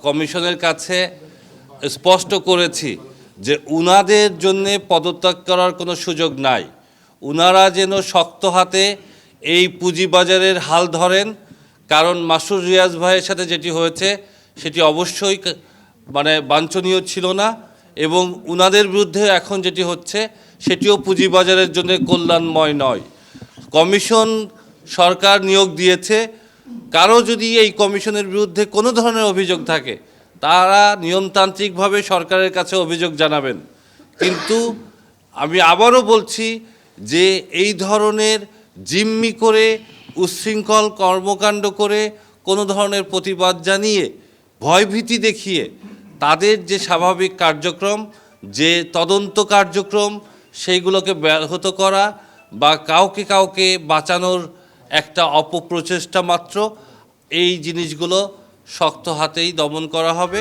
কমিশনের কাছে স্পষ্ট করেছি যে উনাদের জন্য পদত্যাগ করার কোনো সুযোগ নাই। উনারা যেন শক্ত হাতে এই পুঁজিবাজারের হাল ধরেন, কারণ মাসুর রিয়াজ ভাইয়ের সাথে যেটি হয়েছে সেটি অবশ্যই বাঞ্ছনীয় ছিল না, এবং উনাদের বিরুদ্ধে এখন যেটি হচ্ছে সেটিও পুঁজিবাজারের জন্য কল্যাণময় নয়। কমিশন সরকার নিয়োগ দিয়েছে, কারো যদি এই কমিশনের বিরুদ্ধে কোনো ধরনের অভিযোগ থাকে তারা নিয়মতান্ত্রিকভাবে সরকারের কাছে অভিযোগ জানাবেন। কিন্তু আমি আবারও বলছি যে এই ধরনের জিম্মি করে উচ্ছৃঙ্খল কর্মকাণ্ড করে কোনো ধরনের প্রতিবাদ জানিয়ে ভয়ভীতি দেখিয়ে তাদের যে স্বাভাবিক কার্যক্রম, যে তদন্ত কার্যক্রম, সেইগুলোকে ব্যাহত করা বা কাউকে বাঁচানোর একটা অপপ্রচেষ্টা মাত্র, এই জিনিসগুলো শক্ত হাতেই দমন করা হবে।